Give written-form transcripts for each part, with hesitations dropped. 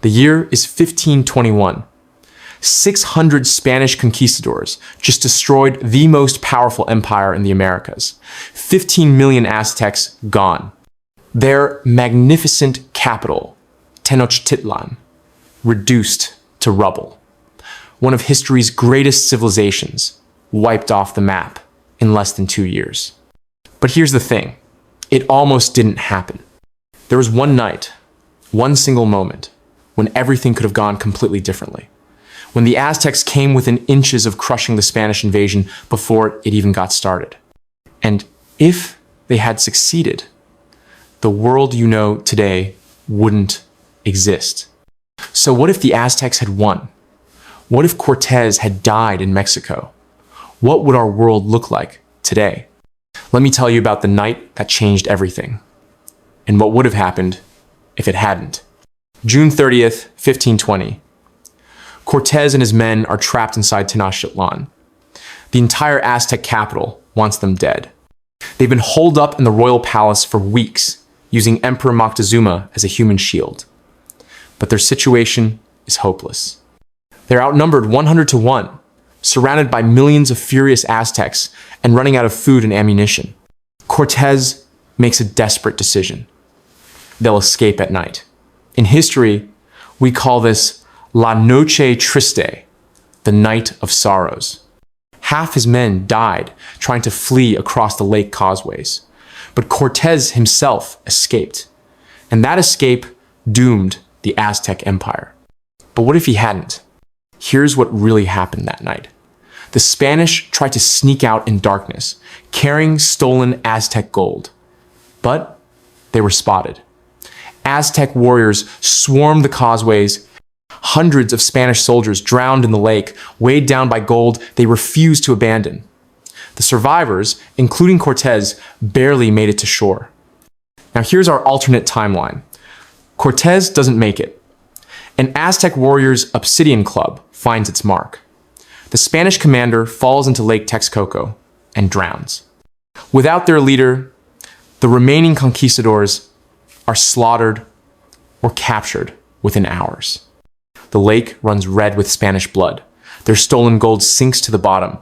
The year is 1521. 600 Spanish conquistadors just destroyed the most powerful empire in the Americas. 15 million Aztecs gone. Their magnificent capital, Tenochtitlan, reduced to rubble. One of history's greatest civilizations, wiped off the map in less than 2 years. But here's the thing, it almost didn't happen. There was one night, one single moment, when everything could have gone completely differently. When the Aztecs came within inches of crushing the Spanish invasion before it even got started. And if they had succeeded, the world you know today wouldn't exist. So what if the Aztecs had won? What if Cortez had died in Mexico? What would our world look like today? Let me tell you about the night that changed everything, and what would have happened if it hadn't. June 30th, 1520. Cortez and his men are trapped inside Tenochtitlan. The entire Aztec capital wants them dead. They've been holed up in the royal palace for weeks, using Emperor Moctezuma as a human shield. But their situation is hopeless. They're outnumbered 100 to 1, surrounded by millions of furious Aztecs and running out of food and ammunition. Cortez makes a desperate decision. They'll escape at night. In history, we call this La Noche Triste, the night of sorrows. Half his men died trying to flee across the lake causeways, but Cortez himself escaped, and that escape doomed the Aztec Empire. But what if he hadn't? Here's what really happened that night. The Spanish tried to sneak out in darkness, carrying stolen Aztec gold, but they were spotted. Aztec warriors swarmed the causeways. Hundreds of Spanish soldiers drowned in the lake, weighed down by gold they refused to abandon. The survivors, including Cortez, barely made it to shore. Now here's our alternate timeline. Cortez doesn't make it. An Aztec warrior's obsidian club finds its mark. The Spanish commander falls into Lake Texcoco and drowns. Without their leader, the remaining conquistadors are slaughtered or captured within hours. The lake runs red with Spanish blood. Their stolen gold sinks to the bottom.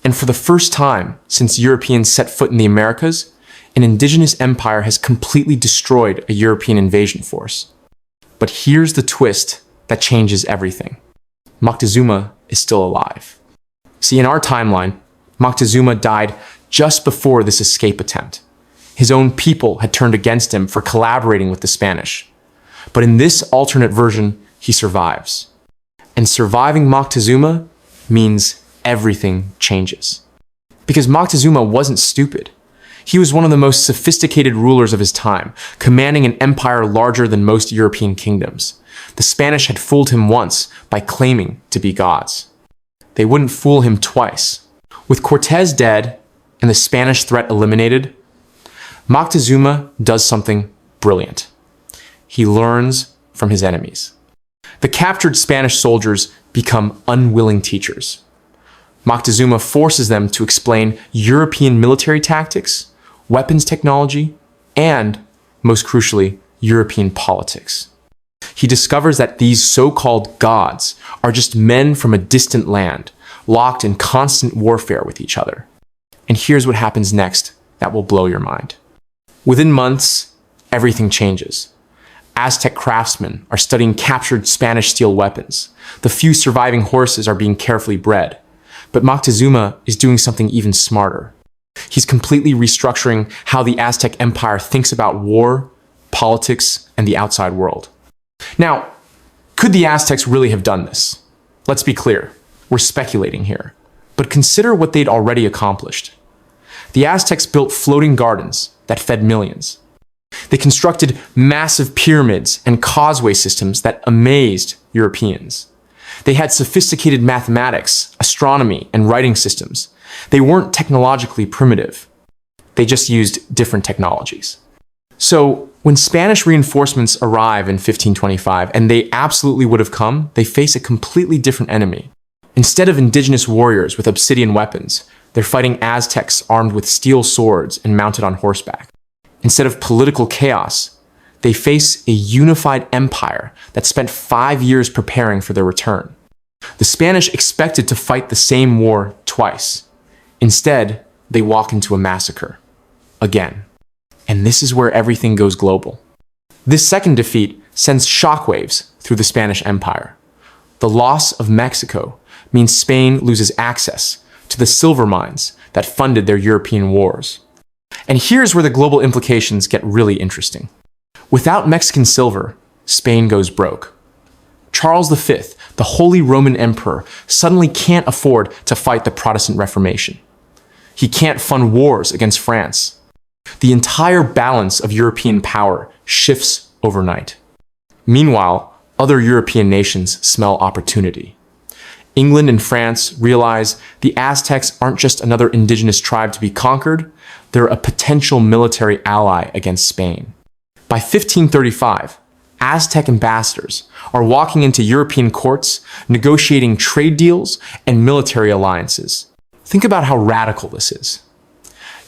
And for the first time since Europeans set foot in the Americas, an indigenous empire has completely destroyed a European invasion force. But here's the twist that changes everything. Moctezuma is still alive. See, in our timeline, Moctezuma died just before this escape attempt. His own people had turned against him for collaborating with the Spanish. But in this alternate version, he survives. And surviving Moctezuma means everything changes. Because Moctezuma wasn't stupid. He was one of the most sophisticated rulers of his time, commanding an empire larger than most European kingdoms. The Spanish had fooled him once by claiming to be gods. They wouldn't fool him twice. With Cortez dead and the Spanish threat eliminated, Moctezuma does something brilliant. He learns from his enemies. The captured Spanish soldiers become unwilling teachers. Moctezuma forces them to explain European military tactics, weapons technology, and, most crucially, European politics. He discovers that these so-called gods are just men from a distant land, locked in constant warfare with each other. And here's what happens next that will blow your mind. Within months, everything changes. Aztec craftsmen are studying captured Spanish steel weapons. The few surviving horses are being carefully bred. But Moctezuma is doing something even smarter. He's completely restructuring how the Aztec Empire thinks about war, politics, and the outside world. Now, could the Aztecs really have done this? Let's be clear, we're speculating here. But consider what they'd already accomplished. The Aztecs built floating gardens that fed millions. They constructed massive pyramids and causeway systems that amazed Europeans. They had sophisticated mathematics, astronomy, and writing systems. They weren't technologically primitive. They just used different technologies. So when Spanish reinforcements arrive in 1525, and they absolutely would have come, they face a completely different enemy. Instead of indigenous warriors with obsidian weapons, they're fighting Aztecs armed with steel swords and mounted on horseback. Instead of political chaos, they face a unified empire that spent 5 years preparing for their return. The Spanish expected to fight the same war twice. Instead, they walk into a massacre. Again. And this is where everything goes global. This second defeat sends shockwaves through the Spanish Empire. The loss of Mexico means Spain loses access to the silver mines that funded their European wars. And here's where the global implications get really interesting. Without Mexican silver, Spain goes broke. Charles V, the Holy Roman Emperor, suddenly can't afford to fight the Protestant Reformation. He can't fund wars against France. The entire balance of European power shifts overnight. Meanwhile, other European nations smell opportunity. England and France realize the Aztecs aren't just another indigenous tribe to be conquered, they're a potential military ally against Spain. By 1535, Aztec ambassadors are walking into European courts, negotiating trade deals and military alliances. Think about how radical this is.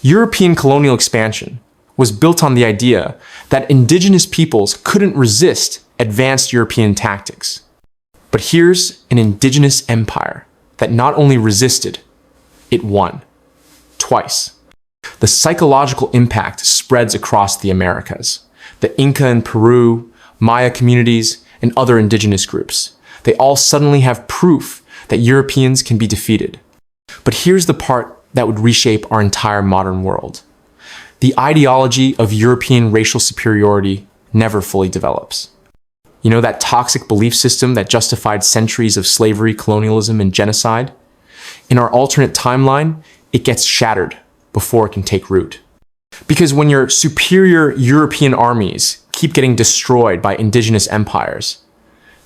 European colonial expansion was built on the idea that indigenous peoples couldn't resist advanced European tactics. But here's an indigenous empire that not only resisted, it won. Twice. The psychological impact spreads across the Americas. The Inca in Peru, Maya communities, and other indigenous groups. They all suddenly have proof that Europeans can be defeated. But here's the part that would reshape our entire modern world. The ideology of European racial superiority never fully develops. You know, that toxic belief system that justified centuries of slavery, colonialism, and genocide? In our alternate timeline, it gets shattered before it can take root. Because when your superior European armies keep getting destroyed by indigenous empires,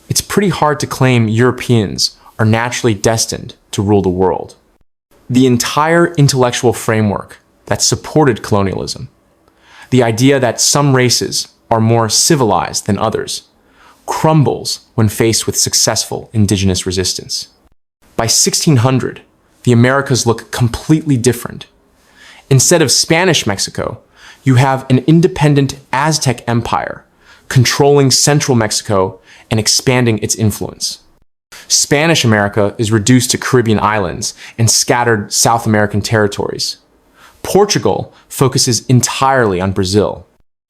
it's pretty hard to claim Europeans are naturally destined to rule the world. The entire intellectual framework that supported colonialism, the idea that some races are more civilized than others, crumbles when faced with successful indigenous resistance. By 1600, the Americas look completely different. Instead of Spanish Mexico, you have an independent Aztec empire controlling central Mexico and expanding its influence. Spanish America is reduced to Caribbean islands and scattered South American territories. Portugal focuses entirely on Brazil.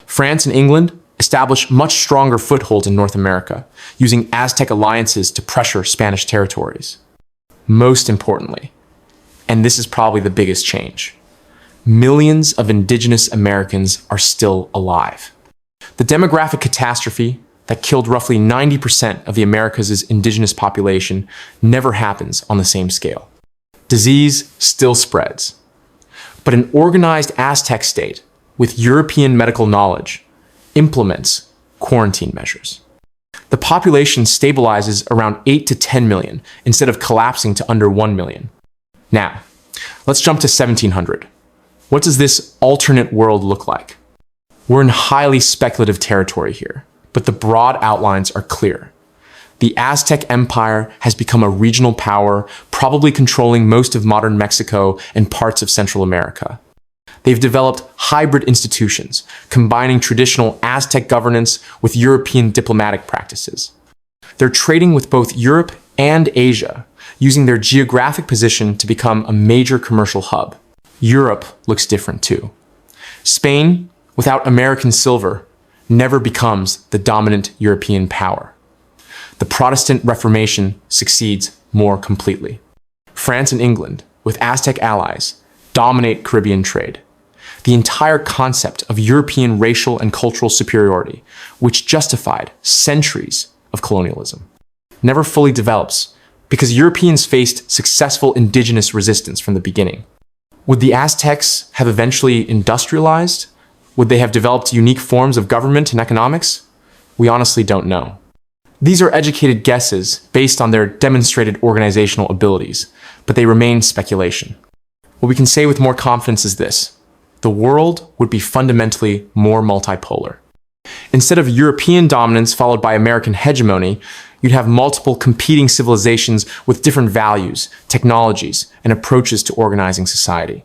France and England establish much stronger footholds in North America, using Aztec alliances to pressure Spanish territories. Most importantly, and this is probably the biggest change, millions of indigenous Americans are still alive. The demographic catastrophe that killed roughly 90% of the Americas' indigenous population never happens on the same scale. Disease still spreads. But an organized Aztec state with European medical knowledge implements quarantine measures. The population stabilizes around 8 to 10 million instead of collapsing to under 1 million. Now, let's jump to 1700. What does this alternate world look like? We're in highly speculative territory here, but the broad outlines are clear. The Aztec Empire has become a regional power, probably controlling most of modern Mexico and parts of Central America. They've developed hybrid institutions, combining traditional Aztec governance with European diplomatic practices. They're trading with both Europe and Asia, using their geographic position to become a major commercial hub. Europe looks different too. Spain, without American silver, never becomes the dominant European power. The Protestant Reformation succeeds more completely. France and England, with Aztec allies, dominate Caribbean trade. The entire concept of European racial and cultural superiority, which justified centuries of colonialism, never fully develops because Europeans faced successful indigenous resistance from the beginning. Would the Aztecs have eventually industrialized? Would they have developed unique forms of government and economics? We honestly don't know. These are educated guesses based on their demonstrated organizational abilities, but they remain speculation. What we can say with more confidence is this: the world would be fundamentally more multipolar. Instead of European dominance followed by American hegemony, you'd have multiple competing civilizations with different values, technologies, and approaches to organizing society.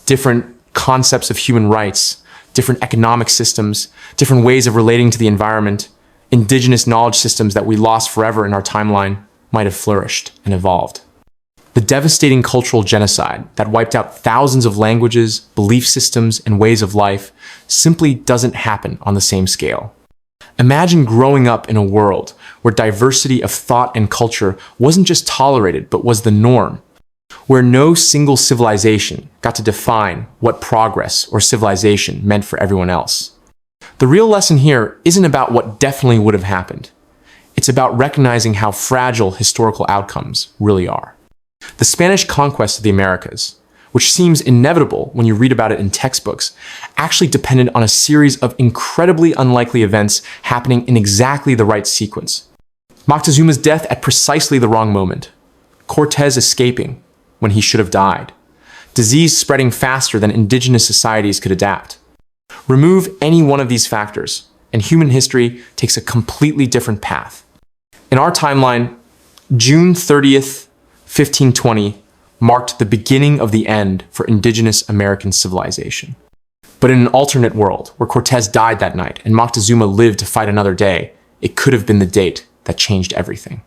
Different concepts of human rights, different economic systems, different ways of relating to the environment, indigenous knowledge systems that we lost forever in our timeline might have flourished and evolved. The devastating cultural genocide that wiped out thousands of languages, belief systems, and ways of life simply doesn't happen on the same scale. Imagine growing up in a world where diversity of thought and culture wasn't just tolerated, but was the norm, where no single civilization got to define what progress or civilization meant for everyone else. The real lesson here isn't about what definitely would have happened. It's about recognizing how fragile historical outcomes really are. The Spanish conquest of the Americas, which seems inevitable when you read about it in textbooks, actually depended on a series of incredibly unlikely events happening in exactly the right sequence. Moctezuma's death at precisely the wrong moment. Cortêz escaping when he should have died. Disease spreading faster than indigenous societies could adapt. Remove any one of these factors, and human history takes a completely different path. In our timeline, June 30th, 1520 marked the beginning of the end for indigenous American civilization. But in an alternate world, where Cortez died that night and Moctezuma lived to fight another day, it could have been the date that changed everything.